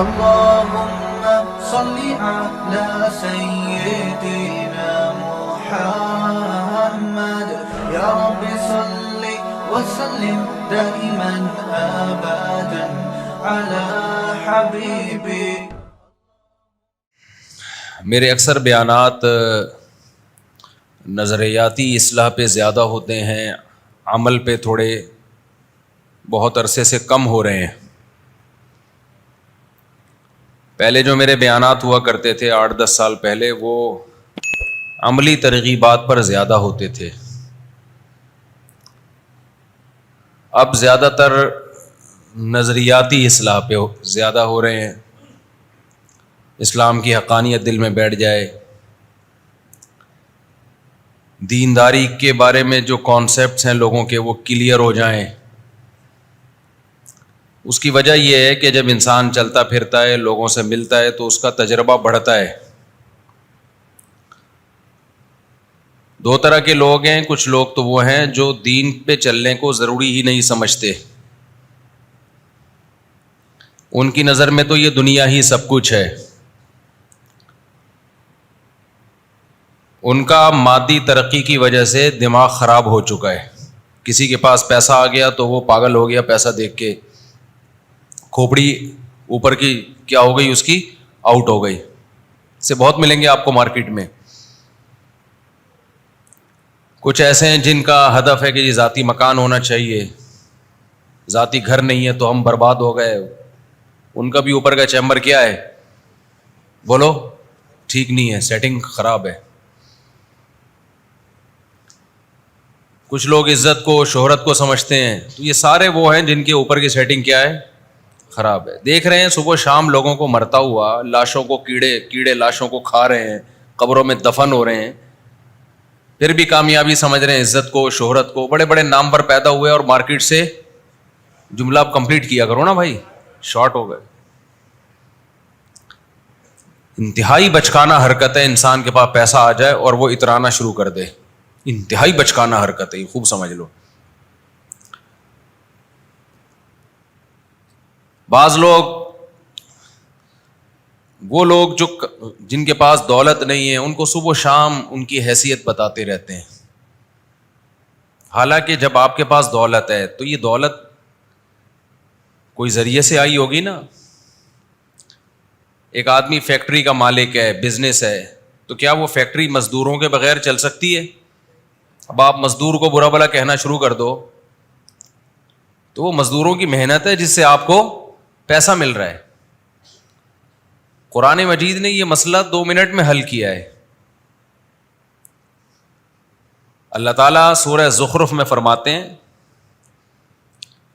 اللهم صل على سيدنا محمد يا رب صل وسلم دائما ابدا على حبيبي. میرے اکثر بیانات نظریاتی اصلاح پہ زیادہ ہوتے ہیں، عمل پہ تھوڑے بہت عرصے سے کم ہو رہے ہیں. پہلے جو میرے بیانات ہوا کرتے تھے 8-10 سال پہلے، وہ عملی ترغیبات پر زیادہ ہوتے تھے. اب زیادہ تر نظریاتی اصلاح پہ زیادہ ہو رہے ہیں. اسلام کی حقانیت دل میں بیٹھ جائے، دینداری کے بارے میں جو کانسیپٹس ہیں لوگوں کے وہ کلیئر ہو جائیں. اس کی وجہ یہ ہے کہ جب انسان چلتا پھرتا ہے، لوگوں سے ملتا ہے، تو اس کا تجربہ بڑھتا ہے. دو طرح کے لوگ ہیں. کچھ لوگ تو وہ ہیں جو دین پہ چلنے کو ضروری ہی نہیں سمجھتے. ان کی نظر میں تو یہ دنیا ہی سب کچھ ہے. ان کا مادی ترقی کی وجہ سے دماغ خراب ہو چکا ہے. کسی کے پاس پیسہ آ گیا تو وہ پاگل ہو گیا پیسہ دیکھ کے. کھوپڑی اوپر کی کیا ہو گئی، اس کی آؤٹ ہو گئی. اس سے بہت ملیں گے آپ کو مارکیٹ میں. کچھ ایسے ہیں جن کا ہدف ہے کہ یہ ذاتی مکان ہونا چاہیے، ذاتی گھر نہیں ہے تو ہم برباد ہو گئے. ان کا بھی اوپر کا چیمبر کیا ہے، بولو، ٹھیک نہیں ہے، سیٹنگ خراب ہے. کچھ لوگ عزت کو، شہرت کو سمجھتے ہیں. تو یہ سارے وہ ہیں جن کے اوپر کی سیٹنگ کیا ہے، خراب ہے. دیکھ رہے ہیں صبح شام لوگوں کو مرتا ہوا، لاشوں کو کیڑے لاشوں کو کھا رہے ہیں، قبروں میں دفن ہو رہے ہیں، پھر بھی کامیابی سمجھ رہے ہیں عزت کو، شہرت کو. بڑے بڑے نام پر پیدا ہوئے اور مارکیٹ سے جملہ آپ کمپلیٹ کیا کرو نا بھائی، شارٹ ہو گئے. انتہائی بچکانہ حرکت ہے انسان کے پاس پیسہ آ جائے اور وہ اترانا شروع کر دے. انتہائی بچکانہ حرکت ہے، یہ خوب سمجھ لو. بعض لوگ، وہ لوگ جن کے پاس دولت نہیں ہے، ان کو صبح و شام ان کی حیثیت بتاتے رہتے ہیں. حالانکہ جب آپ کے پاس دولت ہے تو یہ دولت کوئی ذریعے سے آئی ہوگی نا. ایک آدمی فیکٹری کا مالک ہے، بزنس ہے، تو کیا وہ فیکٹری مزدوروں کے بغیر چل سکتی ہے؟ اب آپ مزدور کو برا بھلا کہنا شروع کر دو تو وہ مزدوروں کی محنت ہے جس سے آپ کو پیسہ مل رہا ہے. قرآن مجید نے یہ مسئلہ 2 منٹ میں حل کیا ہے. اللہ تعالیٰ سورہ زخرف میں فرماتے ہیں،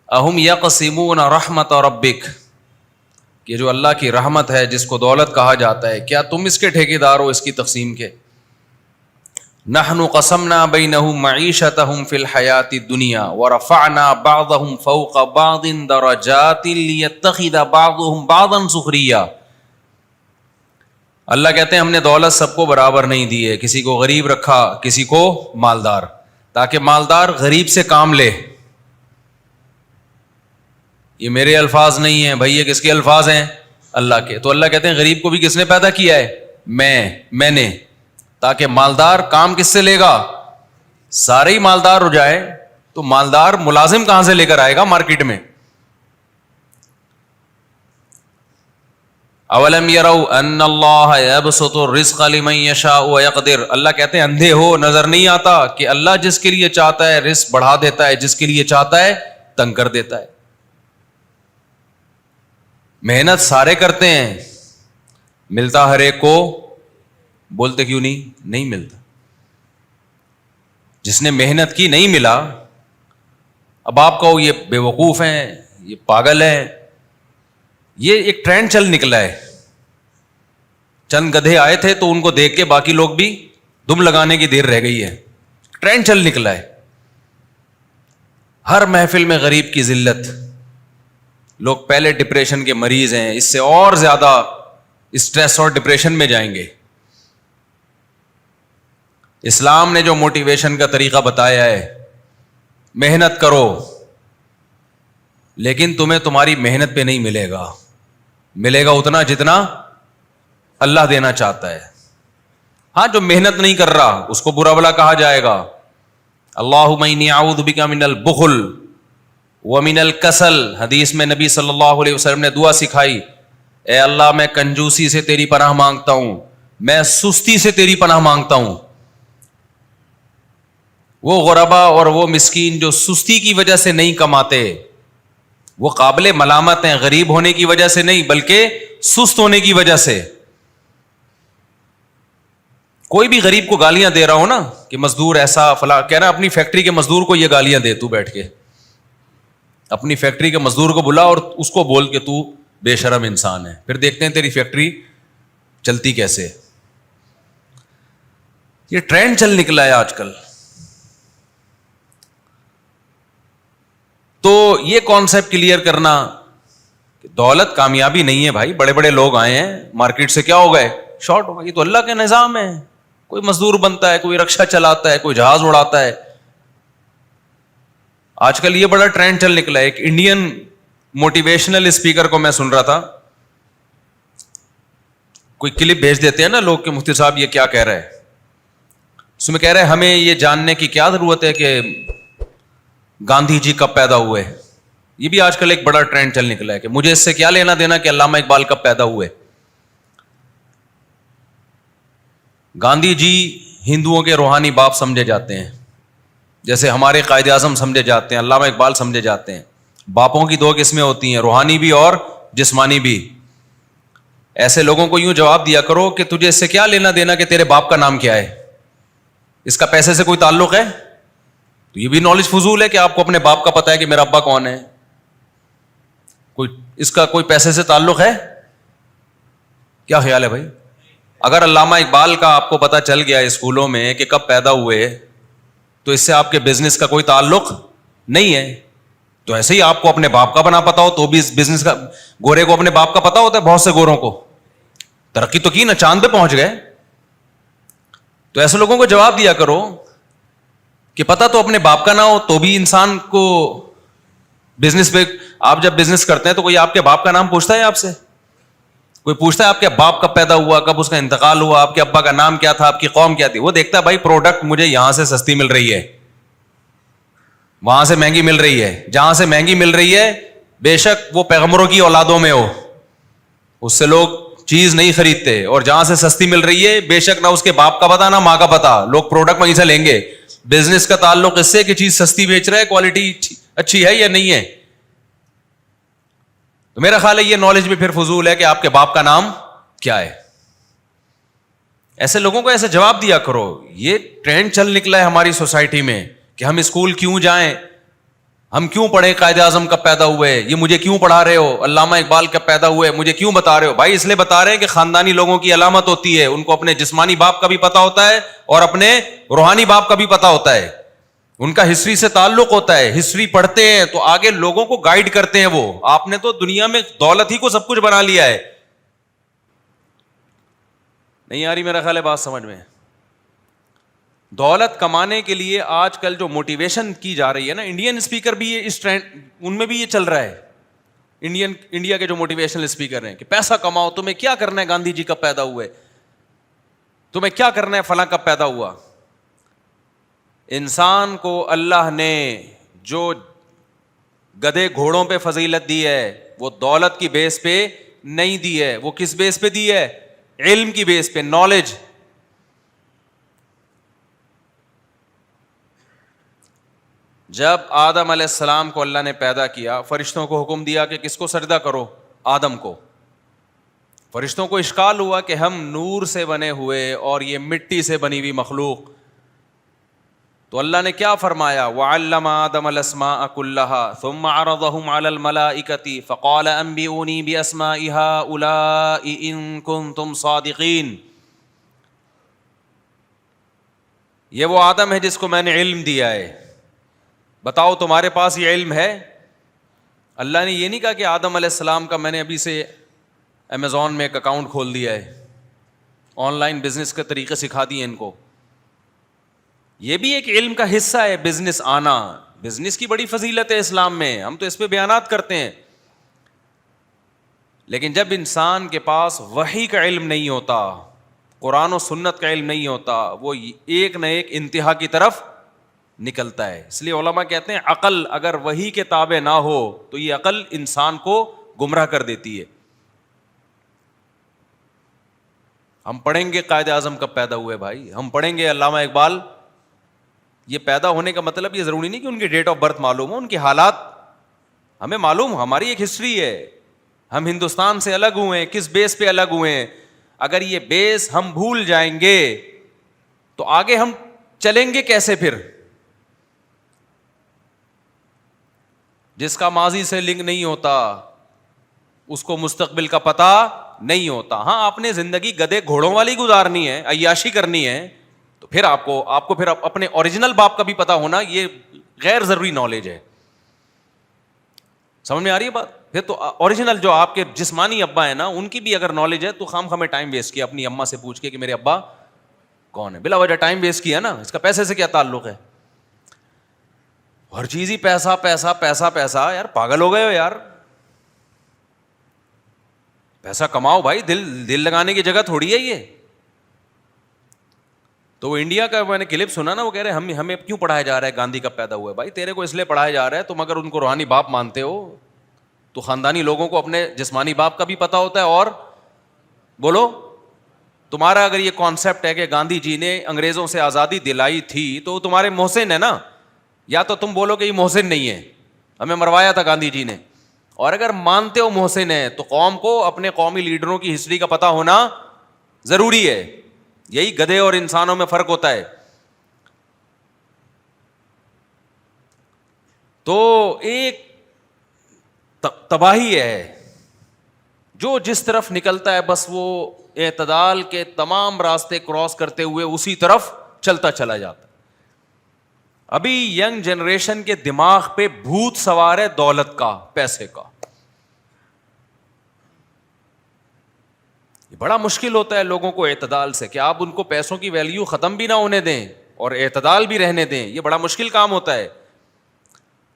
اہم یقسمون رحمت ربک، کہ جو اللہ کی رحمت ہے جس کو دولت کہا جاتا ہے، کیا تم اس کے ٹھیکیدار ہو، اس کی تقسیم کے؟ نحن قسمنا بینہم معیشتہم فی الحیاۃ الدنیا ورفعنا بعضہم فوق بعض درجات لیتخذ بعضہم بعضا سخریا. اللہ کہتے ہیں ہم نے دولت سب کو برابر نہیں دی ہے، کسی کو غریب رکھا، کسی کو مالدار، تاکہ مالدار غریب سے کام لے. یہ میرے الفاظ نہیں ہیں بھائی، یہ کس کے الفاظ ہیں؟ اللہ کے. تو اللہ کہتے ہیں غریب کو بھی کس نے پیدا کیا ہے؟ میں نے. تاکہ مالدار کام کس سے لے گا؟ سارے ہی مالدار ہو جائے تو مالدار ملازم کہاں سے لے کر آئے گا مارکیٹ میں؟ اولم یروا ان اللہ یبسط الرزق لمن یشاء ویقدر. اللہ کہتے ہیں اندھے ہو، نظر نہیں آتا کہ اللہ جس کے لیے چاہتا ہے رزق بڑھا دیتا ہے، جس کے لیے چاہتا ہے تنگ کر دیتا ہے. محنت سارے کرتے ہیں، ملتا ہر ایک کو، بولتے کیوں نہیں ملتا. جس نے محنت کی نہیں ملا. اب آپ کہو یہ بے وقوف ہیں، یہ پاگل ہیں. یہ ایک ٹرینڈ چل نکلا ہے. چند گدھے آئے تھے تو ان کو دیکھ کے باقی لوگ بھی دم لگانے کی دیر رہ گئی ہے. ٹرینڈ چل نکلا ہے. ہر محفل میں غریب کی ذلت. لوگ پہلے ڈپریشن کے مریض ہیں، اس سے اور زیادہ اسٹریس اور ڈپریشن میں جائیں گے. اسلام نے جو موٹیویشن کا طریقہ بتایا ہے، محنت کرو، لیکن تمہیں تمہاری محنت پہ نہیں ملے گا، ملے گا اتنا جتنا اللہ دینا چاہتا ہے. ہاں جو محنت نہیں کر رہا اس کو برا بلا کہا جائے گا. اللہم انی اعوذ بک من البخل ومن الکسل. حدیث میں نبی صلی اللہ علیہ وسلم نے دعا سکھائی, اے اللہ میں کنجوسی سے تیری پناہ مانگتا ہوں, میں سستی سے تیری پناہ مانگتا ہوں. وہ غربا اور وہ مسکین جو سستی کی وجہ سے نہیں کماتے وہ قابل ملامت ہیں, غریب ہونے کی وجہ سے نہیں بلکہ سست ہونے کی وجہ سے. کوئی بھی غریب کو گالیاں دے رہا ہو نا کہ مزدور ایسا فلاں, کہہ رہا اپنی فیکٹری کے مزدور کو یہ گالیاں دے, تو بیٹھ کے اپنی فیکٹری کے مزدور کو بلا اور اس کو بول کہ تو بے شرم انسان ہے, پھر دیکھتے ہیں تیری فیکٹری چلتی کیسے. یہ ٹرینڈ چل نکلا ہے آج کل. تو یہ کانسیپٹ کلیئر کرنا کہ دولت کامیابی نہیں ہے بھائی. بڑے بڑے لوگ آئے ہیں مارکیٹ سے, کیا ہو گئے, شارٹ ہو گئے. یہ تو اللہ کے نظام ہے. کوئی مزدور بنتا ہے, کوئی رکشہ چلاتا ہے, کوئی جہاز اڑاتا ہے. آج کل یہ بڑا ٹرینڈ چل نکلا ہے. ایک انڈین موٹیویشنل اسپیکر کو میں سن رہا تھا, کوئی کلپ بھیج دیتے ہیں نا لوگ کہ مفتی صاحب یہ کیا کہہ رہے ہیں, اس میں کہہ رہے ہیں ہمیں یہ جاننے کی کیا ضرورت ہے کہ گاندھی جی کب پیدا ہوئے. یہ بھی آج کل ایک بڑا ٹرینڈ چل نکلا ہے کہ مجھے اس سے کیا لینا دینا کہ علامہ اقبال کب پیدا ہوئے. گاندھی جی ہندوؤں کے روحانی باپ سمجھے جاتے ہیں, جیسے ہمارے قائد اعظم سمجھے جاتے ہیں, علامہ اقبال سمجھے جاتے ہیں. باپوں کی دو قسمیں ہوتی ہیں, روحانی بھی اور جسمانی بھی. ایسے لوگوں کو یوں جواب دیا کرو کہ تجھے اس سے کیا لینا دینا کہ تیرے باپ کا نام کیا ہے, اس کا پیسے سے کوئی تعلق ہے. تو یہ بھی نالج فضول ہے کہ آپ کو اپنے باپ کا پتہ ہے کہ میرا ابا کون ہے, کوئی اس کا کوئی پیسے سے تعلق ہے. کیا خیال ہے بھائی؟ اگر علامہ اقبال کا آپ کو پتہ چل گیا اسکولوں میں کہ کب پیدا ہوئے تو اس سے آپ کے بزنس کا کوئی تعلق نہیں ہے. تو ایسے ہی آپ کو اپنے باپ کا بنا پتا ہو تو بھی اس بزنس کا, گورے کو اپنے باپ کا پتا ہوتا ہے, بہت سے گوروں کو ترقی تو کی نا, چاند پہ پہنچ گئے. تو ایسے لوگوں کو جواب دیا کرو کہ پتا تو اپنے باپ کا نہ ہو تو بھی انسان کو بزنس پہ, آپ جب بزنس کرتے ہیں تو کوئی آپ کے باپ کا نام پوچھتا ہے آپ سے؟ کوئی پوچھتا ہے آپ کے باپ کب پیدا ہوا, کب اس کا انتقال ہوا, آپ کے ابا کا نام کیا تھا, آپ کی قوم کیا تھی؟ وہ دیکھتا ہے بھائی پروڈکٹ مجھے یہاں سے سستی مل رہی ہے, وہاں سے مہنگی مل رہی ہے. جہاں سے مہنگی مل رہی ہے بے شک وہ پیغمبروں کی اولادوں میں ہو, اس سے لوگ چیز نہیں خریدتے, اور جہاں سے سستی مل رہی ہے بے شک نہ اس کے باپ کا پتا نہ ماں کا پتا, لوگ پروڈکٹ وہیں سے لیں گے. بزنس کا تعلق اس سے کہ چیز سستی بیچ رہا ہے, کوالٹی اچھی ہے یا نہیں ہے. تو میرا خیال ہے یہ نالج بھی پھر فضول ہے کہ آپ کے باپ کا نام کیا ہے. ایسے لوگوں کو ایسے جواب دیا کرو. یہ ٹرینڈ چل نکلا ہے ہماری سوسائٹی میں کہ ہم اسکول کیوں جائیں, ہم کیوں پڑھیں, قائد اعظم کب پیدا ہوئے, یہ مجھے کیوں پڑھا رہے ہو, علامہ اقبال کب پیدا ہوئے مجھے کیوں بتا رہے ہو. بھائی اس لیے بتا رہے ہیں کہ خاندانی لوگوں کی علامت ہوتی ہے, ان کو اپنے جسمانی باپ کا بھی پتا ہوتا ہے اور اپنے روحانی باپ کا بھی پتا ہوتا ہے, ان کا ہسٹری سے تعلق ہوتا ہے. ہسٹری پڑھتے ہیں تو آگے لوگوں کو گائیڈ کرتے ہیں. وہ آپ نے تو دنیا میں دولت ہی کو سب کچھ بنا لیا ہے. نہیں آ رہی میرا خیال ہے بات سمجھ میں؟ دولت کمانے کے لیے آج کل جو موٹیویشن کی جا رہی ہے نا, انڈین اسپیکر بھی اس ٹرینڈ, ان میں بھی یہ چل رہا ہے. انڈیا کے جو موٹیویشنل اسپیکر ہیں کہ پیسہ کماؤ, تمہیں کیا کرنا ہے, گاندھی جی کب پیدا ہوئے, تمہیں کیا کرنا ہے, فلاں کب پیدا ہوا. انسان کو اللہ نے جو گدھے گھوڑوں پہ فضیلت دی ہے وہ دولت کی بیس پہ نہیں دی ہے. وہ کس بیس پہ دی ہے؟ علم کی بیس پہ, نالج. جب آدم علیہ السلام کو اللہ نے پیدا کیا, فرشتوں کو حکم دیا کہ کس کو سجدہ کرو, آدم کو. فرشتوں کو اشکال ہوا کہ ہم نور سے بنے ہوئے اور یہ مٹی سے بنی ہوئی مخلوق. تو اللہ نے کیا فرمایا, وَعَلَّمَ آدَمَ الْأَسْمَاءَ كُلَّهَا ثُمَّ عَرَضَهُمْ عَلَى الْمَلَائِكَةِ فَقَالَ أَنبِئُونِي بِأَسْمَاءِ هَؤُلَاءِ إِن كُنتُمْ صَادِقِينَ. یہ وہ آدم ہے جس کو میں نے علم دیا ہے, بتاؤ تمہارے پاس یہ علم ہے. اللہ نے یہ نہیں کہا کہ آدم علیہ السلام کا میں نے ابھی سے امیزون میں ایک اکاؤنٹ کھول دیا ہے, آن لائن بزنس کے طریقے سکھا دیے ان کو. یہ بھی ایک علم کا حصہ ہے بزنس آنا. بزنس کی بڑی فضیلت ہے اسلام میں, ہم تو اس پہ بیانات کرتے ہیں. لیکن جب انسان کے پاس وحی کا علم نہیں ہوتا، قرآن و سنت کا علم نہیں ہوتا، وہ ایک نہ ایک انتہا کی طرف نکلتا ہے. اس لیے علماء کہتے ہیں عقل اگر وحی کے تابع نہ ہو تو یہ عقل انسان کو گمراہ کر دیتی ہے. ہم پڑھیں گے قائد اعظم کب پیدا ہوئے بھائی، ہم پڑھیں گے علامہ اقبال. یہ پیدا ہونے کا مطلب یہ ضروری نہیں کہ ان کی ڈیٹ آف برتھ معلوم ہو، ان کے حالات ہمیں معلوم، ہماری ایک ہسٹری ہے. ہم ہندوستان سے الگ ہوئے ہیں، کس بیس پہ الگ ہوئے ہیں. اگر یہ بیس ہم بھول جائیں گے تو آگے ہم چلیں گے کیسے پھر؟ جس کا ماضی سے لنک نہیں ہوتا اس کو مستقبل کا پتہ نہیں ہوتا. ہاں آپ نے زندگی گدے گھوڑوں والی گزارنی ہے، عیاشی کرنی ہے، تو پھر آپ کو پھر اپنے اوریجنل باپ کا بھی پتہ ہونا یہ غیر ضروری نالج ہے. سمجھ میں آ رہی ہے بات؟ پھر تو اوریجنل جو آپ کے جسمانی ابا ہیں نا ان کی بھی اگر نالج ہے تو خام خامے ٹائم ویسٹ کیا اپنی اماں سے پوچھ کے کہ میرے ابا کون ہے. بلا وجہ ٹائم ویسٹ کیا نا، اس کا پیسے سے کیا تعلق ہے؟ ہر چیز ہی پیسہ پیسہ پیسہ پیسہ. یار پاگل ہو گئے ہو یار. پیسہ کماؤ بھائی، دل لگانے کی جگہ تھوڑی ہے یہ. تو وہ انڈیا کا میں نے کلپ سنا نا، وہ کہہ رہے ہمیں کیوں پڑھایا جا رہا ہے گاندھی کب پیدا ہوا ہے. بھائی تیرے کو اس لیے پڑھایا جا رہا ہے، تم اگر ان کو روحانی باپ مانتے ہو تو خاندانی لوگوں کو اپنے جسمانی باپ کا بھی پتہ ہوتا ہے. اور بولو تمہارا اگر یہ کانسیپٹ ہے کہ گاندھی جی نے انگریزوں سے آزادی دلائی تھی تو وہ تمہارے محسن ہے نا، یا تو تم بولو کہ یہ محسن نہیں ہے، ہمیں مروایا تھا گاندھی جی نے. اور اگر مانتے ہو محسن ہے تو قوم کو اپنے قومی لیڈروں کی ہسٹری کا پتہ ہونا ضروری ہے. یہی گدھے اور انسانوں میں فرق ہوتا ہے. تو ایک تباہی ہے، جو جس طرف نکلتا ہے بس وہ اعتدال کے تمام راستے کراس کرتے ہوئے اسی طرف چلتا چلا جاتا. ابھی ینگ جنریشن کے دماغ پہ بھوت سوار ہے دولت کا، پیسے کا. یہ بڑا مشکل ہوتا ہے لوگوں کو اعتدال سے، کہ آپ ان کو پیسوں کی ویلیو ختم بھی نہ ہونے دیں اور اعتدال بھی رہنے دیں. یہ بڑا مشکل کام ہوتا ہے.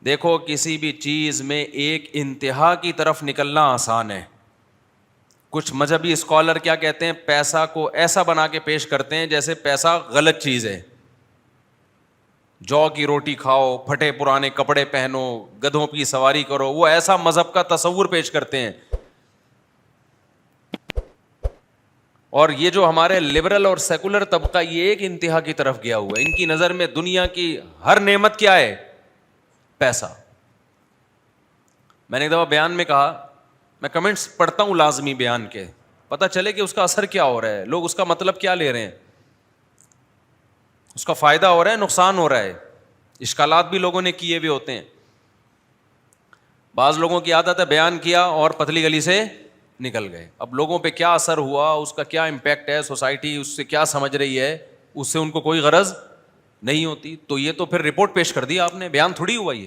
دیکھو کسی بھی چیز میں ایک انتہا کی طرف نکلنا آسان ہے. کچھ مذہبی اسکالر کیا کہتے ہیں، پیسہ کو ایسا بنا کے پیش کرتے ہیں جیسے پیسہ غلط چیز ہے. جو کی روٹی کھاؤ، پھٹے پرانے کپڑے پہنو، گدھوں کی سواری کرو، وہ ایسا مذہب کا تصور پیش کرتے ہیں. اور یہ جو ہمارے لبرل اور سیکولر طبقہ یہ ایک انتہا کی طرف گیا ہوا ہے. ان کی نظر میں دنیا کی ہر نعمت کیا ہے؟ پیسہ. میں نے ایک دفعہ بیان میں کہا، میں کمنٹس پڑھتا ہوں لازمی بیان کے، پتہ چلے کہ اس کا اثر کیا ہو رہا ہے، لوگ اس کا مطلب کیا لے رہے ہیں، اس کا فائدہ ہو رہا ہے نقصان ہو رہا ہے. اشکالات بھی لوگوں نے کیے ہوئے ہوتے ہیں. بعض لوگوں کی عادت ہے بیان کیا اور پتلی گلی سے نکل گئے. اب لوگوں پہ کیا اثر ہوا، اس کا کیا امپیکٹ ہے، سوسائٹی اس سے کیا سمجھ رہی ہے، اس سے ان کو کوئی غرض نہیں ہوتی. تو یہ تو پھر رپورٹ پیش کر دی آپ نے، بیان تھوڑی ہوا یہ.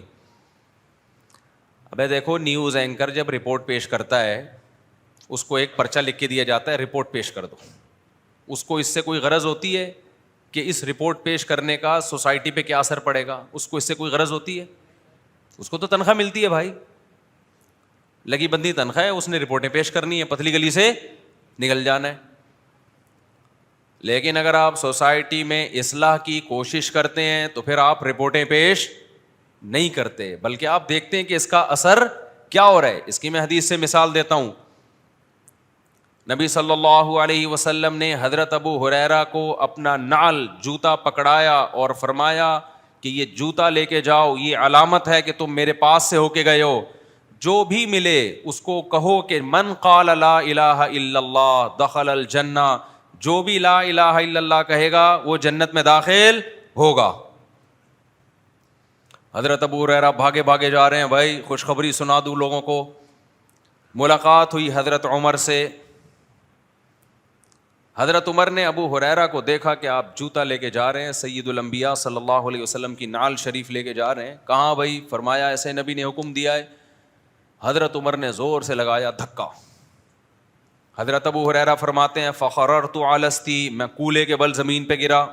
ابے دیکھو نیوز اینکر جب رپورٹ پیش کرتا ہے اس کو ایک پرچہ لکھ کے دیا جاتا ہے، رپورٹ پیش کر دو. اس کو اس سے کوئی غرض ہوتی ہے کہ اس رپورٹ پیش کرنے کا سوسائٹی پہ کیا اثر پڑے گا؟ اس کو اس سے کوئی غرض ہوتی ہے؟ اس کو تو تنخواہ ملتی ہے بھائی، لگی بندی تنخواہ ہے، اس نے رپورٹیں پیش کرنی ہے، پتلی گلی سے نکل جانا ہے. لیکن اگر آپ سوسائٹی میں اصلاح کی کوشش کرتے ہیں تو پھر آپ رپورٹیں پیش نہیں کرتے، بلکہ آپ دیکھتے ہیں کہ اس کا اثر کیا ہو رہا ہے. اس کی میں حدیث سے مثال دیتا ہوں. نبی صلی اللہ علیہ وسلم نے حضرت ابو ہریرہ کو اپنا نعل جوتا پکڑایا اور فرمایا کہ یہ جوتا لے کے جاؤ، یہ علامت ہے کہ تم میرے پاس سے ہو کے گئے ہو. جو بھی ملے اس کو کہو کہ من قال لا الہ الا اللہ دخل الجنہ، جو بھی لا الہ الا اللہ کہے گا وہ جنت میں داخل ہوگا. حضرت ابو ہریرہ بھاگے بھاگے جا رہے ہیں، بھائی خوشخبری سنا دوں لوگوں کو. ملاقات ہوئی حضرت عمر سے. حضرت عمر نے ابو ہریرہ کو دیکھا کہ آپ جوتا لے کے جا رہے ہیں، سید الانبیاء صلی اللہ علیہ وسلم کی نعل شریف لے کے جا رہے ہیں. کہاں بھائی؟ فرمایا ایسے نبی نے حکم دیا ہے. حضرت عمر نے زور سے لگایا دھکا. حضرت ابو ہریرہ فرماتے ہیں فخررت علی استی، میں کولے کے بل زمین پہ گرا.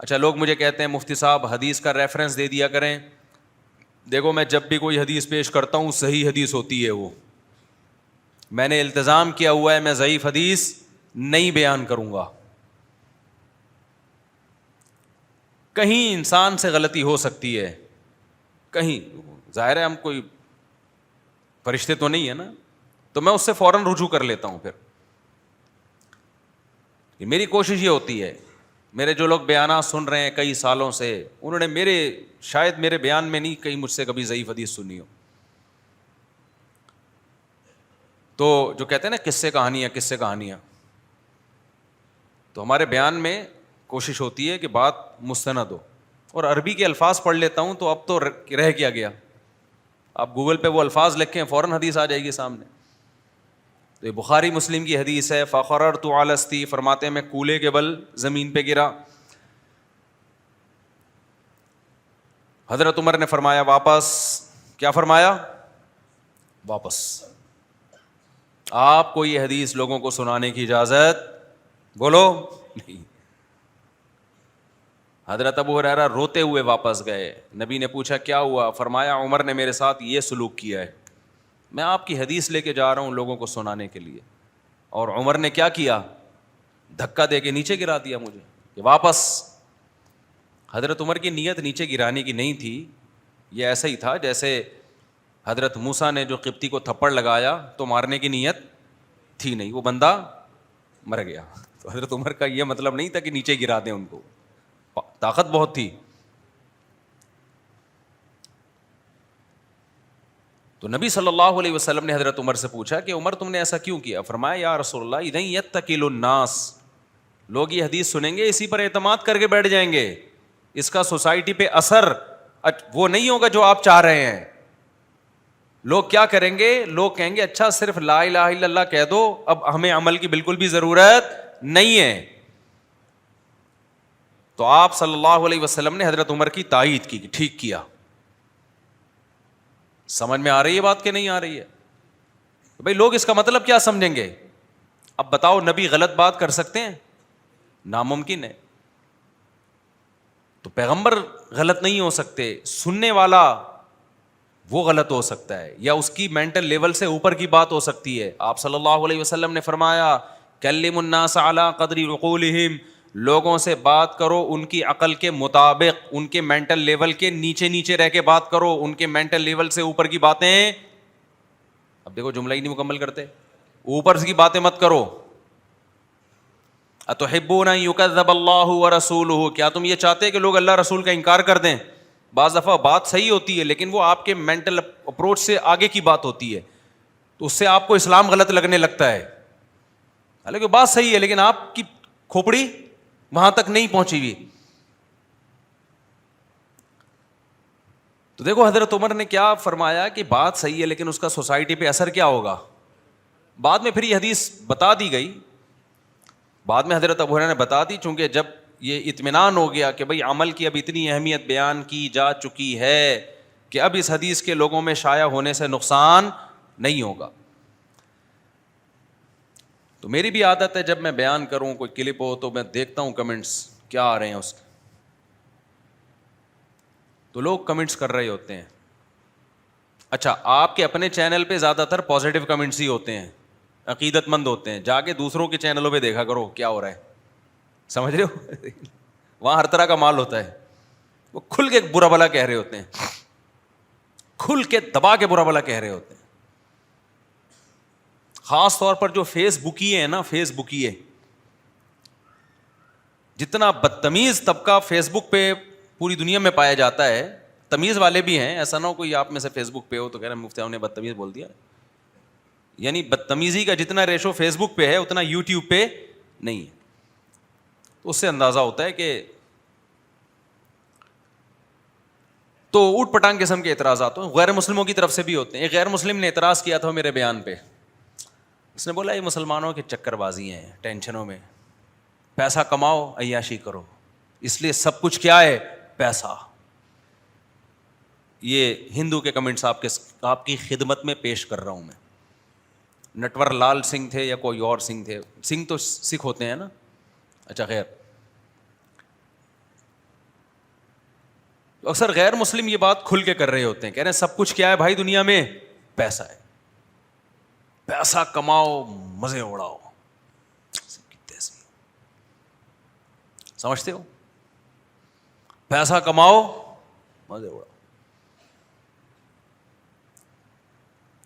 اچھا لوگ مجھے کہتے ہیں مفتی صاحب حدیث کا ریفرنس دے دیا کریں. دیکھو میں جب بھی کوئی حدیث پیش کرتا ہوں صحیح حدیث ہوتی ہے وہ، میں نے التزام کیا ہوا ہے میں ضعیف حدیث نہیں بیان کروں گا. کہیں انسان سے غلطی ہو سکتی ہے, کہیں, ظاہر ہے ہم کوئی فرشتے تو نہیں ہے نا, تو میں اس سے فوراً رجوع کر لیتا ہوں. پھر میری کوشش یہ ہوتی ہے, میرے جو لوگ بیانات سن رہے ہیں کئی سالوں سے, انہوں نے شاید میرے بیان میں نہیں کہیں مجھ سے کبھی ضعیف حدیث سنی ہو. تو جو کہتے ہیں نا قصے کہانیاں, تو ہمارے بیان میں کوشش ہوتی ہے کہ بات مستند ہو. اور عربی کے الفاظ پڑھ لیتا ہوں تو اب تو رہ کیا گیا, آپ گوگل پہ وہ الفاظ لکھیں فوراً حدیث آ جائے گی سامنے. تو یہ بخاری مسلم کی حدیث ہے. فخررت علی استی, فرماتے ہیں میں کولے کے بل زمین پہ گرا. حضرت عمر نے فرمایا واپس. کیا فرمایا؟ واپس. آپ کو یہ حدیث لوگوں کو سنانے کی اجازت بولو نہیں. حضرت ابو ہریرہ روتے ہوئے واپس گئے. نبی نے پوچھا کیا ہوا؟ فرمایا عمر نے میرے ساتھ یہ سلوک کیا ہے, میں آپ کی حدیث لے کے جا رہا ہوں لوگوں کو سنانے کے لیے, اور عمر نے کیا کیا؟ دھکا دے کے نیچے گرا دیا مجھے کہ واپس. حضرت عمر کی نیت نیچے گرانے کی نہیں تھی, یہ ایسا ہی تھا جیسے حضرت موسیٰ نے جو قبطی کو تھپڑ لگایا تو مارنے کی نیت تھی نہیں, وہ بندہ مر گیا. تو حضرت عمر کا یہ مطلب نہیں تھا کہ نیچے گرا دیں ان کو, طاقت بہت تھی. تو نبی صلی اللہ علیہ وسلم نے حضرت عمر سے پوچھا کہ عمر تم نے ایسا کیوں کیا؟ فرمایا یا رسول اللہ اذن یتکل الناس, لوگ یہ حدیث سنیں گے اسی پر اعتماد کر کے بیٹھ جائیں گے, اس کا سوسائٹی پہ اثر وہ نہیں ہوگا جو آپ چاہ رہے ہیں. لوگ کیا کریں گے؟ لوگ کہیں گے اچھا صرف لا الہ الا اللہ کہہ دو, اب ہمیں عمل کی بالکل بھی ضرورت نہیں ہے. تو آپ صلی اللہ علیہ وسلم نے حضرت عمر کی تائید کی کہ ٹھیک کیا. سمجھ میں آ رہی ہے بات کہ نہیں آ رہی ہے؟ بھائی لوگ اس کا مطلب کیا سمجھیں گے؟ اب بتاؤ نبی غلط بات کر سکتے ہیں؟ ناممکن ہے. تو پیغمبر غلط نہیں ہو سکتے, سننے والا وہ غلط ہو سکتا ہے, یا اس کی مینٹل لیول سے اوپر کی بات ہو سکتی ہے. آپ صلی اللہ علیہ وسلم نے فرمایا کلم الناس علی قدر عقولہم, لوگوں سے بات کرو ان کی عقل کے مطابق, ان کے مینٹل لیول کے نیچے نیچے رہ کے بات کرو, ان کے مینٹل لیول سے اوپر کی باتیں. اب دیکھو جملہ ہی نہیں مکمل کرتے, اوپر کی باتیں مت کرو. اتحبون ان یکذب اللہ ورسولہ, کیا تم یہ چاہتے کہ لوگ اللہ رسول کا انکار کر دیں؟ بعض دفعہ بات صحیح ہوتی ہے لیکن وہ آپ کے مینٹل اپروچ سے آگے کی بات ہوتی ہے, تو اس سے آپ کو اسلام غلط لگنے لگتا ہے. حالانکہ بات صحیح ہے لیکن آپ کی کھوپڑی وہاں تک نہیں پہنچی ہوئی. تو دیکھو حضرت عمر نے کیا فرمایا کہ بات صحیح ہے لیکن اس کا سوسائٹی پہ اثر کیا ہوگا. بعد میں پھر یہ حدیث بتا دی گئی, بعد میں حضرت ابو ہریرہ نے بتا دی, چونکہ جب یہ اطمینان ہو گیا کہ بھئی عمل کی اب اتنی اہمیت بیان کی جا چکی ہے کہ اب اس حدیث کے لوگوں میں شائع ہونے سے نقصان نہیں ہوگا. تو میری بھی عادت ہے جب میں بیان کروں کوئی کلپ ہو تو میں دیکھتا ہوں کمنٹس کیا آ رہے ہیں اس کے. تو لوگ کمنٹس کر رہے ہوتے ہیں. اچھا آپ کے اپنے چینل پہ زیادہ تر پازیٹیو کمنٹس ہی ہوتے ہیں, عقیدت مند ہوتے ہیں, جا کے دوسروں کے چینلوں پہ دیکھا کرو کیا ہو رہا ہے, سمجھ رہے ہو؟ وہاں ہر طرح کا مال ہوتا ہے, وہ کھل کے برا بھلا کہہ رہے ہوتے ہیں, کھل کے دبا کے برا بھلا کہہ رہے ہوتے ہیں. خاص طور پر جو فیس بکیے ہیں نا, فیس بکیے, جتنا بدتمیز طبقہ فیس بک پہ پوری دنیا میں پایا جاتا ہے, تمیز والے بھی ہیں, ایسا نہ ہو کوئی آپ میں سے فیس بک پہ ہو تو کہہ رہے ہیں مفتی صاحب نے بدتمیز بول دیا. یعنی بدتمیزی کا جتنا ریشو فیس بک پہ ہے اتنا یوٹیوب پہ نہیں ہے. تو اس سے اندازہ ہوتا ہے کہ تو اوٹ پٹانگ قسم کے اعتراضات ہوں, غیر مسلموں کی طرف سے بھی ہوتے ہیں. ایک غیر مسلم نے اعتراض کیا تھا میرے بیان پہ, اس نے بولا یہ مسلمانوں کی چکر بازی ہیں, ٹینشنوں میں, پیسہ کماؤ عیاشی کرو, اس لیے سب کچھ کیا ہے پیسہ. یہ ہندو کے کمنٹس آپ کی خدمت میں پیش کر رہا ہوں میں. نٹور لال سنگھ تھے یا کوئی اور سنگھ تھے, سنگھ تو سکھ ہوتے ہیں نا, اچھا خیر. اکثر غیر مسلم یہ بات کھل کے کر رہے ہوتے ہیں, کہہ رہے ہیں سب کچھ کیا ہے بھائی دنیا میں پیسہ ہے, پیسہ کماؤ مزے اڑاؤ. سمجھتے ہو؟ پیسہ کماؤ مزے اڑاؤ.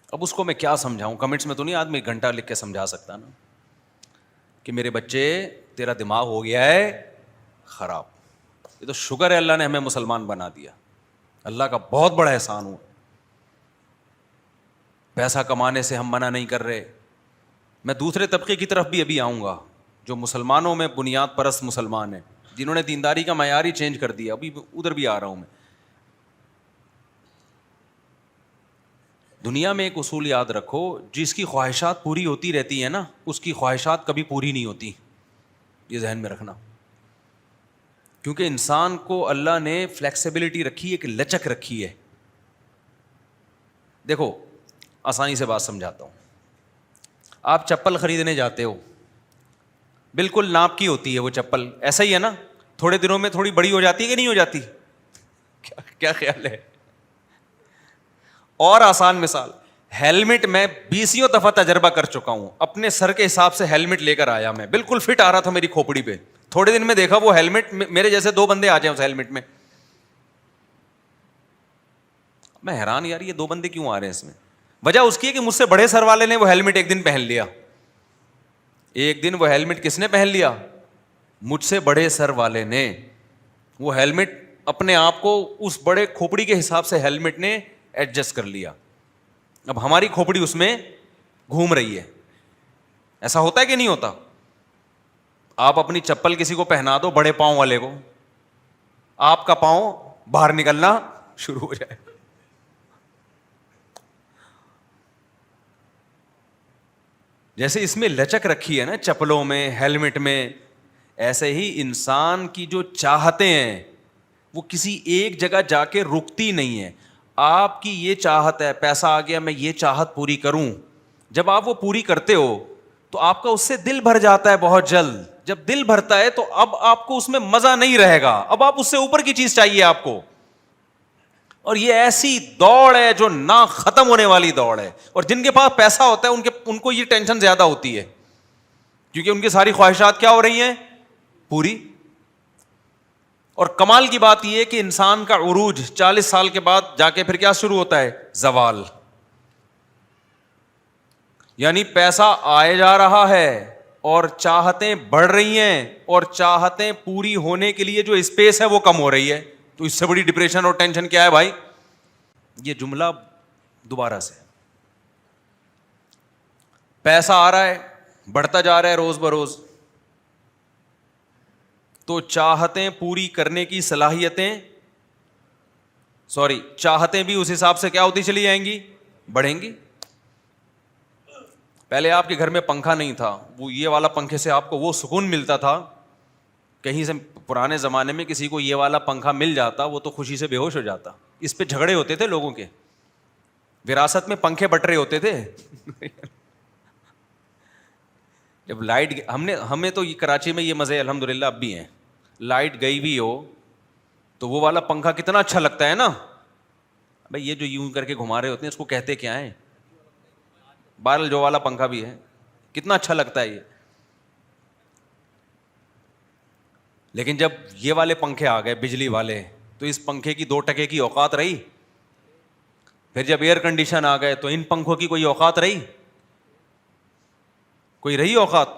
اب اس کو میں کیا سمجھاؤں؟ کمنٹس میں تو نہیں آدمی گھنٹہ لکھ کے سمجھا سکتا نا کہ میرے بچے تیرا دماغ ہو گیا ہے خراب. یہ تو شکر ہے اللہ نے ہمیں مسلمان بنا دیا, اللہ کا بہت بڑا احسان ہوا. پیسہ کمانے سے ہم منع نہیں کر رہے. میں دوسرے طبقے کی طرف بھی ابھی آؤں گا, جو مسلمانوں میں بنیاد پرست مسلمان ہیں, جنہوں نے دینداری کا معیار ہی چینج کر دیا. ابھی ادھر بھی آ رہا ہوں میں. دنیا میں ایک اصول یاد رکھو, جس کی خواہشات پوری ہوتی رہتی ہیں نا, اس کی خواہشات کبھی پوری نہیں ہوتی. یہ ذہن میں رکھنا, کیونکہ انسان کو اللہ نے فلیکسیبلٹی رکھی ہے, ایک لچک رکھی ہے. دیکھو آسانی سے بات سمجھاتا ہوں. آپ چپل خریدنے جاتے ہو, بالکل ناپ کی ہوتی ہے وہ چپل, ایسا ہی ہے نا, تھوڑے دنوں میں تھوڑی بڑی ہو جاتی ہے کہ نہیں ہو جاتی؟ کیا خیال ہے؟ اور آسان مثال, ہیلمٹ میں 20 دفعہ تجربہ کر چکا ہوں. اپنے سر کے حساب سے ہیلمٹ لے کر آیا, میں بالکل فٹ آ رہا تھا میری کھوپڑی پہ. تھوڑے دن میں دیکھا وہ ہیلمٹ میرے جیسے 2 بندے آ جائیں اس ہیلمٹ میں. میں حیران, یار یہ 2 بندے کیوں آ رہے ہیں اس میں؟ وجہ اس کی ہے کہ مجھ سے بڑے سر والے نے وہ ہیلمٹ ایک دن پہن لیا. ایک دن وہ ہیلمٹ کس نے پہن لیا؟ مجھ سے بڑے سر والے نے. وہ ہیلمٹ اپنے آپ کو اس بڑے کھوپڑی کے حساب سے ہیلمٹ نے ایڈجسٹ کر لیا. اب ہماری کھوپڑی اس میں گھوم رہی ہے. ایسا ہوتا ہے کہ نہیں ہوتا؟ آپ اپنی چپل کسی کو پہنا دو, بڑے پاؤں والے کو, آپ کا پاؤں باہر نکلنا شروع ہو جائے. جیسے اس میں لچک رکھی ہے نا چپلوں میں, ہیلمٹ میں, ایسے ہی انسان کی جو چاہتے ہیں وہ کسی ایک جگہ جا کے رکتی نہیں ہے. آپ کی یہ چاہت ہے, پیسہ آ گیا میں یہ چاہت پوری کروں. جب آپ وہ پوری کرتے ہو تو آپ کا اس سے دل بھر جاتا ہے بہت جلد. جب دل بھرتا ہے تو اب آپ کو اس میں مزہ نہیں رہے گا, اب آپ اس سے اوپر کی چیز چاہیے آپ کو. اور یہ ایسی دوڑ ہے جو نہ ختم ہونے والی دوڑ ہے. اور جن کے پاس پیسہ ہوتا ہے ان کو یہ ٹینشن زیادہ ہوتی ہے, کیونکہ ان کی ساری خواہشات کیا ہو رہی ہیں؟ پوری. اور کمال کی بات یہ ہے کہ انسان کا عروج 40 سال کے بعد جا کے پھر کیا شروع ہوتا ہے؟ زوال. یعنی پیسہ آئے جا رہا ہے اور چاہتیں بڑھ رہی ہیں, اور چاہتیں پوری ہونے کے لیے جو اسپیس ہے وہ کم ہو رہی ہے. تو اس سے بڑی ڈپریشن اور ٹینشن کیا ہے بھائی؟ یہ جملہ دوبارہ سے, پیسہ آ رہا ہے, بڑھتا جا رہا ہے روز بروز, تو چاہتیں پوری کرنے کی صلاحیتیں چاہتیں بھی اس حساب سے کیا ہوتی چلی جائیں گی؟ بڑھیں گی. پہلے آپ کے گھر میں پنکھا نہیں تھا, وہ یہ والا پنکھے سے آپ کو وہ سکون ملتا تھا. کہیں سے پرانے زمانے میں کسی کو یہ والا پنکھا مل جاتا وہ تو خوشی سے بے ہوش ہو جاتا. اس پہ جھگڑے ہوتے تھے لوگوں کے, وراثت میں پنکھے بٹ رہے ہوتے تھے. جب لائٹ ہمیں تو کراچی میں یہ مزے الحمدللہ اب بھی ہیں, لائٹ گئی بھی ہو تو وہ والا پنکھا کتنا اچھا لگتا ہے نا بھائی. یہ جو یوں کر کے گھما رہے ہوتے ہیں اس کو کہتے کیا ہیں؟ بہرحال جو والا پنکھا بھی ہے کتنا اچھا لگتا ہے یہ. لیکن جب یہ والے پنکھے آ گئے بجلی والے, تو اس پنکھے کی 2 ٹکے کی اوقات رہی. پھر جب ایئر کنڈیشن آ گئے تو ان پنکھوں کی کوئی اوقات رہی؟ کوئی رہی اوقات؟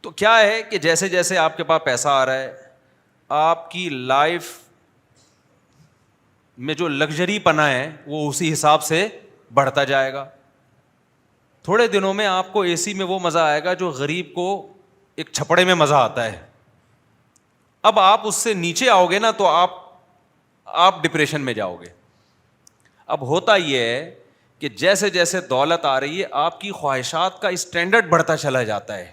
تو کیا ہے کہ جیسے جیسے آپ کے پاس پیسہ آ رہا ہے, آپ کی لائف میں جو لگژری پنا ہے وہ اسی حساب سے بڑھتا جائے گا. تھوڑے دنوں میں آپ کو اے سی میں وہ مزہ آئے گا جو غریب کو ایک چھپڑے میں مزہ آتا ہے. اب آپ اس سے نیچے آؤ گے نا تو آپ ڈپریشن میں جاؤ گے. اب ہوتا یہ ہے کہ جیسے جیسے دولت آ رہی ہے آپ کی خواہشات کا اسٹینڈرڈ بڑھتا چلا جاتا ہے.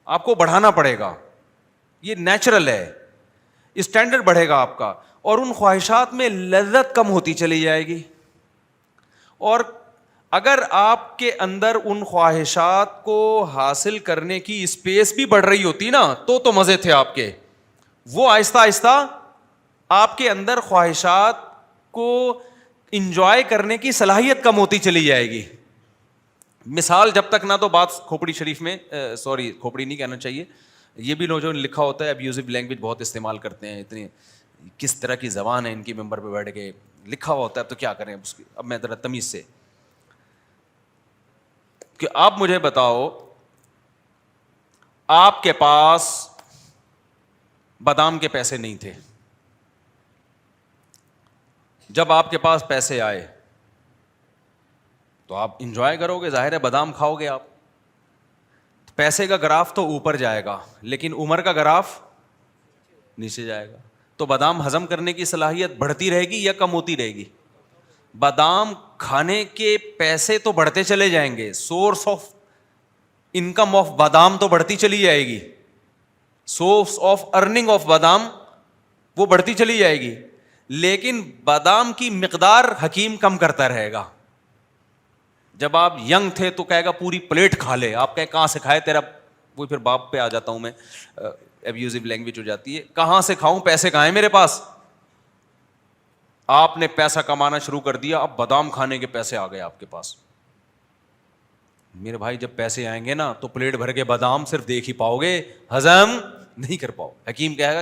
آپ کو بڑھانا پڑے گا, یہ نیچرل ہے, اسٹینڈرڈ بڑھے گا آپ کا, اور ان خواہشات میں لذت کم ہوتی چلی جائے گی. اور اگر آپ کے اندر ان خواہشات کو حاصل کرنے کی اسپیس بھی بڑھ رہی ہوتی نا تو مزے تھے آپ کے. وہ آہستہ آہستہ آپ کے اندر خواہشات کو انجوائے کرنے کی صلاحیت کم ہوتی چلی جائے گی. مثال جب تک نہ تو بات کھوپڑی شریف میں, سوری کھوپڑی نہیں کہنا چاہیے, یہ بھی جو لکھا ہوتا ہے ابیوزو لینگویج بہت استعمال کرتے ہیں, اتنی کس طرح کی زبان ہے ان کی, ممبر پہ بیٹھ کے لکھا ہوا ہوتا ہے, تو کیا کریں اس کی. اب میں ذرا تمیز سے کہ آپ مجھے بتاؤ, آپ کے پاس بادام کے پیسے نہیں تھے, جب آپ کے پاس پیسے آئے تو آپ انجوائے کرو گے, ظاہر ہے بادام کھاؤ گے آپ. پیسے کا گراف تو اوپر جائے گا لیکن عمر کا گراف نیچے جائے گا. تو بادام ہضم کرنے کی صلاحیت بڑھتی رہے گی یا کم ہوتی رہے گی؟ بادام کھانے کے پیسے تو بڑھتے چلے جائیں گے, سورس آف انکم آف بادام تو بڑھتی چلی جائے گی, سورس آف ارننگ آف بادام وہ بڑھتی چلی جائے گی, لیکن بادام کی مقدار حکیم کم کرتا رہے گا. جب آپ ینگ تھے تو کہے گا پوری پلیٹ کھا لے, آپ کہے کہاں سے کھائے تیرا, وہ پھر باپ پہ آ جاتا ہوں میں, ابیوزو لینگویج ہو جاتی ہے, کہاں سے کھاؤں, پیسے کہاں ہیں میرے پاس. آپ نے پیسہ کمانا شروع کر دیا, اب بادام کھانے کے پیسے آ گئے آپ کے پاس. میرے بھائی جب پیسے آئیں گے نا تو پلیٹ بھر کے بادام صرف دیکھ ہی پاؤ گے, ہضم نہیں کر پاؤ. حکیم کہے گا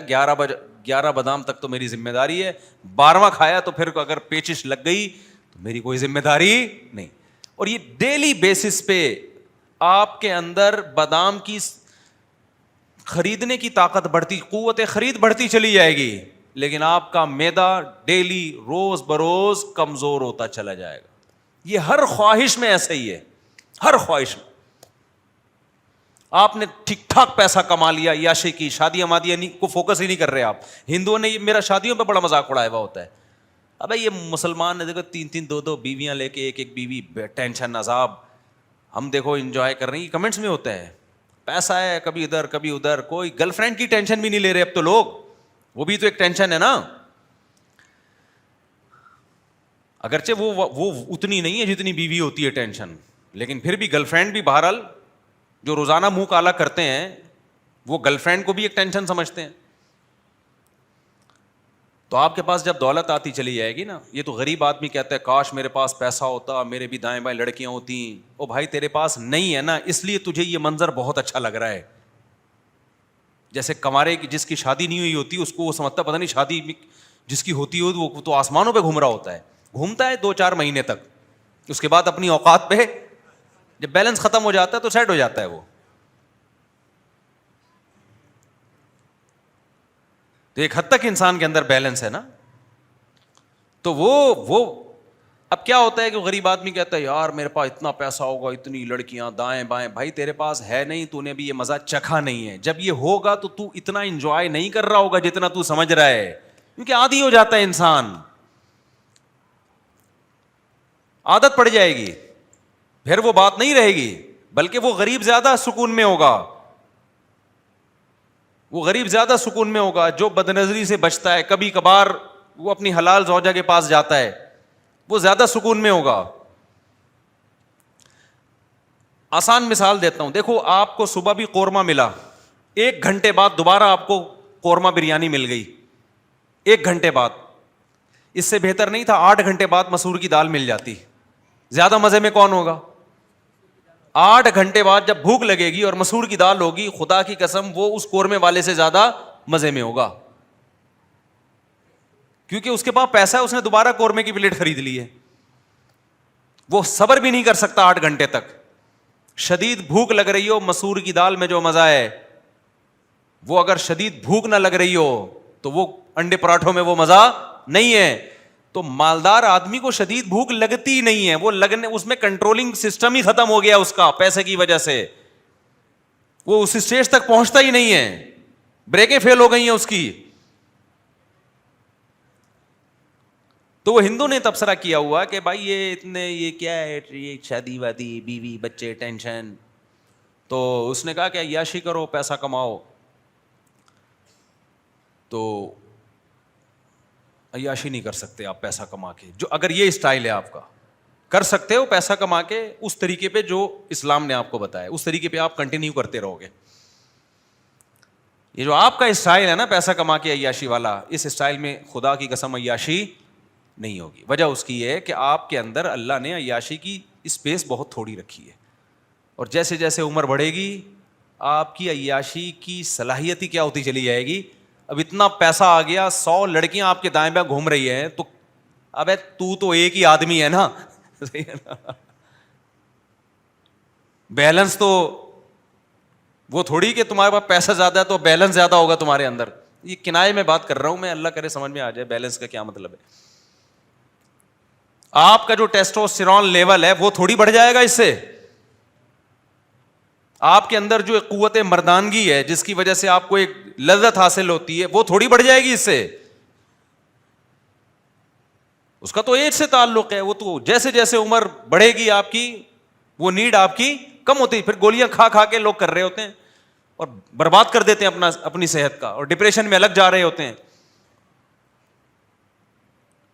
11 بادام تک تو میری ذمہ داری ہے, 12واں کھایا تو پھر اگر پیچش لگ گئی تو میری کوئی ذمہ داری نہیں. اور یہ ڈیلی بیسس پہ آپ کے اندر بادام کی خریدنے کی طاقت بڑھتی, قوت خرید بڑھتی چلی جائے گی, لیکن آپ کا معدہ ڈیلی روز بروز کمزور ہوتا چلا جائے گا. یہ ہر خواہش میں ایسا ہی ہے, ہر خواہش میں. آپ نے ٹھیک ٹھاک پیسہ کما لیا, عیاشی کی, شادی امادیاں کو فوکس ہی نہیں کر رہے آپ. ہندوؤں نے میرا شادیوں پہ بڑا مذاق اڑایا ہوا ہوتا ہے, ابے یہ مسلمان نے دیکھو 3 2 بیویاں لے کے ایک بیوی, ٹینشن عذاب, ہم دیکھو انجوائے کر رہے ہیں. کمنٹس میں ہوتا ہے پیسہ ہے کبھی ادھر کبھی ادھر, کوئی گرل فرینڈ کی ٹینشن بھی نہیں لے رہے اب تو لوگ, وہ بھی تو ایک ٹینشن ہے نا. اگرچہ وہ اتنی نہیں ہے جتنی بیوی ہوتی ہے ٹینشن, لیکن پھر بھی گرل فرینڈ بھی بہرحال جو روزانہ منہ کالا کرتے ہیں وہ گرل فرینڈ کو بھی ایک ٹینشن سمجھتے ہیں. تو آپ کے پاس جب دولت آتی چلی جائے گی نا, یہ تو غریب آدمی کہتا ہے کاش میرے پاس پیسہ ہوتا, میرے بھی دائیں بائیں لڑکیاں ہوتی. او بھائی تیرے پاس نہیں ہے نا, اس لیے تجھے یہ منظر بہت اچھا لگ رہا ہے. جیسے کمارے کی جس کی شادی نہیں ہوئی ہوتی اس کو وہ سمجھتا پتہ نہیں شادی جس کی ہوتی ہو وہ تو آسمانوں پہ گھوم رہا ہوتا ہے, گھومتا ہے 2-4 مہینے تک, اس کے بعد اپنی اوقات پہ جب بیلنس ختم ہو جاتا ہے تو سیٹ ہو جاتا ہے وہ. تو ایک حد تک انسان کے اندر بیلنس ہے نا. تو وہ اب کیا ہوتا ہے کہ غریب آدمی کہتا ہے یار میرے پاس اتنا پیسہ ہوگا, اتنی لڑکیاں دائیں بائیں. بھائی تیرے پاس ہے نہیں, تو نے بھی یہ مزہ چکھا نہیں ہے. جب یہ ہوگا تو اتنا انجوائے نہیں کر رہا ہوگا جتنا تو سمجھ رہا ہے, کیونکہ عادی ہو جاتا ہے انسان, عادت پڑ جائے گی, پھر وہ بات نہیں رہے گی. بلکہ وہ غریب زیادہ سکون میں ہوگا, وہ غریب زیادہ سکون میں ہوگا جو بدنظری سے بچتا ہے, کبھی کبھار وہ اپنی حلال زوجہ کے پاس جاتا ہے, وہ زیادہ سکون میں ہوگا. آسان مثال دیتا ہوں, دیکھو آپ کو صبح بھی قورمہ ملا, 1 گھنٹے بعد دوبارہ آپ کو قورمہ بریانی مل گئی, 1 گھنٹے بعد. اس سے بہتر نہیں تھا 8 گھنٹے بعد مسور کی دال مل جاتی؟ زیادہ مزے میں کون ہوگا؟ 8 گھنٹے بعد جب بھوک لگے گی اور مسور کی دال ہوگی, خدا کی قسم وہ اس قورمے والے سے زیادہ مزے میں ہوگا, کیونکہ اس کے پاس پیسہ ہے, اس نے دوبارہ قورمے کی پلیٹ خرید لی ہے. وہ صبر بھی نہیں کر سکتا 8 گھنٹے تک. شدید بھوک لگ رہی ہو, مسور کی دال میں جو مزہ ہے وہ اگر شدید بھوک نہ لگ رہی ہو تو وہ انڈے پراٹھوں میں وہ مزہ نہیں ہے. تو مالدار آدمی کو شدید بھوک لگتی نہیں ہے, وہ لگنے اس میں کنٹرولنگ سسٹم ہی ختم ہو گیا اس کا پیسے کی وجہ سے, وہ اس اسٹیج تک پہنچتا ہی نہیں ہے, بریکیں فیل ہو گئی ہیں اس کی. تو وہ ہندو نے تبصرہ کیا ہوا کہ بھائی یہ کیا ہے, یہ شادی وادی بیوی بچے ٹینشن. تو اس نے کہا کہ عیاشی کرو, پیسہ کماؤ. تو عیاشی نہیں کر سکتے آپ پیسہ کما کے, جو اگر یہ اسٹائل ہے آپ کا, کر سکتے ہو پیسہ کما کے اس طریقے پہ جو اسلام نے آپ کو بتایا, اس طریقے پہ آپ کنٹینیو کرتے رہو گے. یہ جو آپ کا اسٹائل ہے نا پیسہ کما کے عیاشی والا, اس اسٹائل میں خدا کی قسم عیاشی نہیں ہوگی. وجہ اس کی یہ ہے کہ آپ کے اندر اللہ نے عیاشی کی اسپیس بہت تھوڑی رکھی ہے, اور جیسے جیسے عمر بڑھے گی آپ کی عیاشی کی صلاحیت ہی کیا ہوتی چلی جائے گی. اب اتنا پیسہ آ گیا, 100 لڑکیاں آپ کے دائیں بائیں گھوم رہی ہیں, تو ابے تو ایک ہی آدمی ہے نا, بیلنس تو وہ تھوڑی کہ تمہارے پاس پیسہ زیادہ ہے تو بیلنس زیادہ ہوگا تمہارے اندر. یہ کنائے میں بات کر رہا ہوں میں, اللہ کرے سمجھ میں آ جائے بیلنس کا کیا مطلب ہے. آپ کا جو ٹیسٹوسٹیرون لیول ہے وہ تھوڑی بڑھ جائے گا اس سے. آپ کے اندر جو ایک قوت مردانگی ہے جس کی وجہ سے آپ کو ایک لذت حاصل ہوتی ہے وہ تھوڑی بڑھ جائے گی اس سے. اس کا تو ایج سے تعلق ہے, وہ تو جیسے جیسے عمر بڑھے گی آپ کی وہ نیڈ آپ کی کم ہوتی ہے. پھر گولیاں کھا کھا کے لوگ کر رہے ہوتے ہیں اور برباد کر دیتے ہیں اپنی صحت کا, اور ڈپریشن میں الگ جا رہے ہوتے ہیں.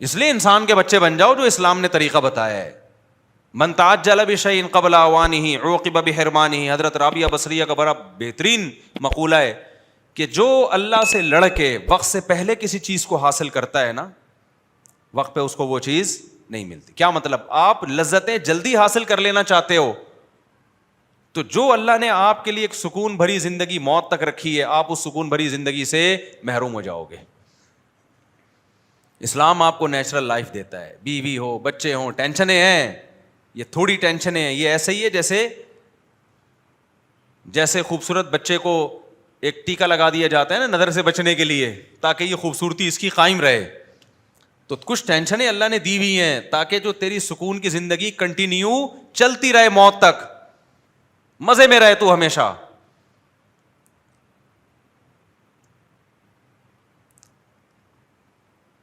اس لیے انسان کے بچے بن جاؤ جو اسلام نے طریقہ بتایا ہے. من تعجل بشیء قبل اوانہ عوقب بحرمانہ. حضرت رابعہ بصریہ کا بڑا بہترین مقولہ ہے کہ جو اللہ سے لڑ کے وقت سے پہلے کسی چیز کو حاصل کرتا ہے نا, وقت پہ اس کو وہ چیز نہیں ملتی. کیا مطلب؟ آپ لذتیں جلدی حاصل کر لینا چاہتے ہو تو جو اللہ نے آپ کے لیے ایک سکون بھری زندگی موت تک رکھی ہے, آپ اس سکون بھری زندگی سے محروم ہو جاؤ گے. اسلام آپ کو نیچرل لائف دیتا ہے, بیوی ہو بچے ہوں, ٹینشنیں ہیں, یہ تھوڑی ٹینشنیں ہیں. یہ ایسے ہی ہے جیسے خوبصورت بچے کو ایک ٹیکا لگا دیا جاتا ہے نا نظر سے بچنے کے لیے, تاکہ یہ خوبصورتی اس کی قائم رہے. تو کچھ ٹینشنیں اللہ نے دی ہوئی ہیں تاکہ جو تیری سکون کی زندگی کنٹینیو چلتی رہے موت تک, مزے میں رہے تو ہمیشہ.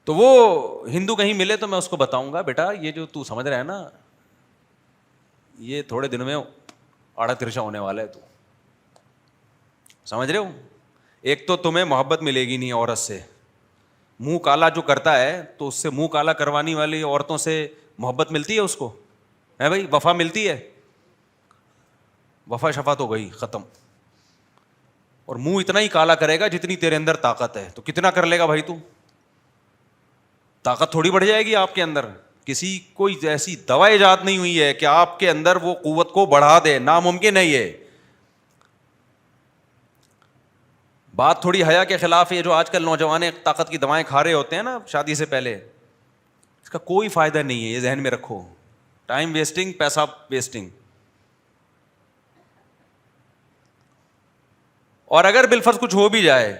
تو وہ ہندو کہیں ملے تو میں اس کو بتاؤں گا, بیٹا یہ جو تو سمجھ رہا ہے نا یہ تھوڑے دنوں میں آڑا ترچا ہونے والا ہے. تو سمجھ رہے ہو, ایک تو تمہیں محبت ملے گی نہیں عورت سے. منہ کالا جو کرتا ہے تو اس سے منہ کالا کروانی والی عورتوں سے محبت ملتی ہے اس کو, ہے بھائی, وفا ملتی ہے. وفا شفا تو گئی ختم. اور منہ اتنا ہی کالا کرے گا جتنی تیرے اندر طاقت ہے. تو کتنا کر لے گا بھائی تو؟ طاقت تھوڑی بڑھ جائے گی آپ کے اندر. کسی کوئی ایسی دوا ایجاد نہیں ہوئی ہے کہ آپ کے اندر وہ قوت کو بڑھا دے, ناممکن ہے یہ بات. تھوڑی حیا کے خلاف ہے جو آج کل نوجوان طاقت کی دوائیں کھا رہے ہوتے ہیں نا شادی سے پہلے, اس کا کوئی فائدہ نہیں ہے, یہ ذہن میں رکھو. ٹائم ویسٹنگ, پیسہ ویسٹنگ. اور اگر بالفرض کچھ ہو بھی جائے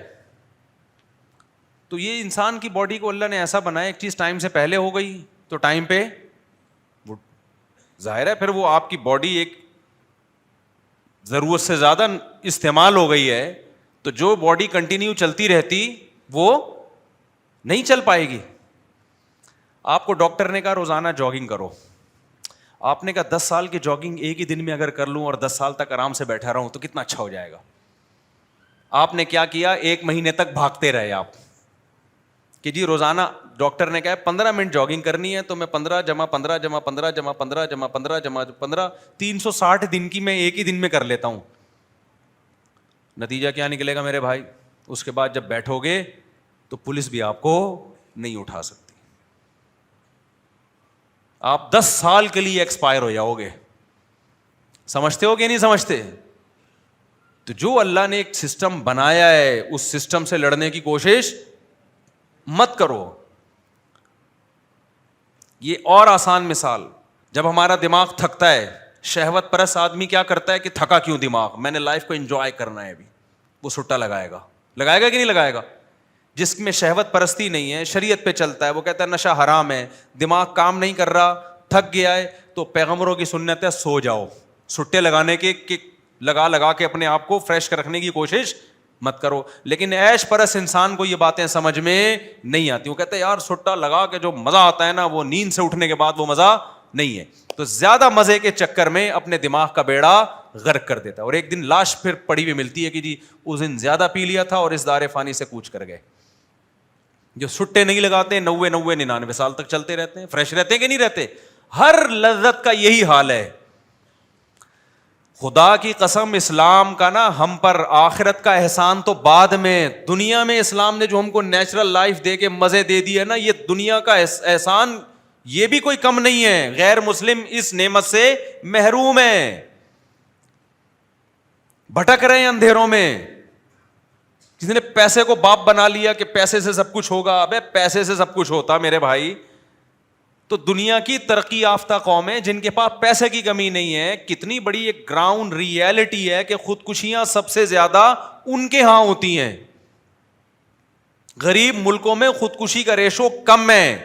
تو یہ انسان کی باڈی کو اللہ نے ایسا بنایا, ایک چیز ٹائم سے پہلے ہو گئی تو ٹائم پہ وہ ظاہر ہے پھر وہ آپ کی باڈی ایک ضرورت سے زیادہ استعمال ہو گئی ہے, تو جو باڈی کنٹینیو چلتی رہتی وہ نہیں چل پائے گی. آپ کو ڈاکٹر نے کہا روزانہ جاگنگ کرو, آپ نے کہا 10 سال کی جاگنگ ایک ہی دن میں اگر کر لوں اور 10 سال تک آرام سے بیٹھا رہوں تو کتنا اچھا ہو جائے گا. آپ نے کیا کیا, 1 مہینے تک بھاگتے رہے آپ کہ جی روزانہ ڈاکٹر نے کہا 15 منٹ جاگنگ کرنی ہے تو میں 15 جمع 15 جمع 15 جمع 15 جمع 15 جمع 15 360 دن کی میں ایک ہی دن میں کر لیتا ہوں. نتیجہ کیا نکلے گا میرے بھائی؟ اس کے بعد جب بیٹھو گے تو پولیس بھی آپ کو نہیں اٹھا سکتی. آپ 10 سال کے لیے ایکسپائر ہو جاؤ گے. سمجھتے ہو کہ نہیں سمجھتے؟ تو جو اللہ نے ایک سسٹم بنایا ہے اس سسٹم سے لڑنے کی کوشش مت کرو. یہ اور آسان مثال, جب ہمارا دماغ تھکتا ہے, شہوت پرست آدمی کیا کرتا ہے کہ تھکا کیوں دماغ, میں نے لائف کو انجوائے کرنا ہے, ابھی وہ سٹا لگائے گا کہ نہیں لگائے گا؟ جس میں شہوت پرستی نہیں ہے, شریعت پہ چلتا ہے, وہ کہتا ہے نشہ حرام ہے, دماغ کام نہیں کر رہا, تھک گیا ہے, تو پیغمبروں کی سنت ہے سو جاؤ. سٹے لگانے کے لگا کے اپنے آپ کو فریش رکھنے کی کوشش مت کرو. لیکن عیش پرست انسان کو یہ باتیں سمجھ میں نہیں آتی. وہ کہتے ہیں یار سٹا لگا کے جو مزہ آتا ہے نا وہ نیند سے اٹھنے کے بعد وہ مزہ نہیں ہے. تو زیادہ مزے کے چکر میں اپنے دماغ کا بیڑا غرق کر دیتا ہے, اور ایک دن لاش پھر پڑی ہوئی ملتی ہے کہ جی اس دن زیادہ پی لیا تھا اور اس دار فانی سے کوچ کر گئے. جو سٹے نہیں لگاتے 90 99 سال تک چلتے رہتے ہیں, فریش رہتے ہیں کہ نہیں رہتے؟ ہر لذت کا یہی حال ہے. خدا کی قسم اسلام کا نا ہم پر آخرت کا احسان تو بعد میں، دنیا میں اسلام نے جو ہم کو نیچرل لائف دے کے مزے دے دی ہے نا، یہ دنیا کا احسان یہ بھی کوئی کم نہیں ہے. غیر مسلم اس نعمت سے محروم ہیں، بھٹک رہے ہیں اندھیروں میں. جس نے پیسے کو باپ بنا لیا کہ پیسے سے سب کچھ ہوگا، ابے پیسے سے سب کچھ ہوتا میرے بھائی. تو دنیا کی ترقی یافتہ قومیں جن کے پاس پیسے کی کمی نہیں ہے، کتنی بڑی ایک گراؤنڈ ریئلٹی ہے کہ خودکشیاں سب سے زیادہ ان کے ہاں ہوتی ہیں. غریب ملکوں میں خودکشی کا ریشو کم ہے.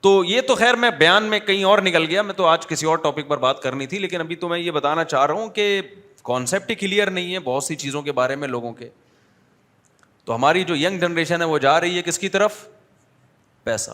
تو یہ تو خیر میں بیان میں کہیں اور نکل گیا، میں تو آج کسی اور ٹاپک پر بات کرنی تھی، لیکن ابھی تو میں یہ بتانا چاہ رہا ہوں کہ کانسیپٹ ہی کلیئر نہیں ہے بہت سی چیزوں کے بارے میں لوگوں کے. تو ہماری جو ینگ جنریشن ہے وہ جا رہی ہے کس کی طرف؟ پیسہ.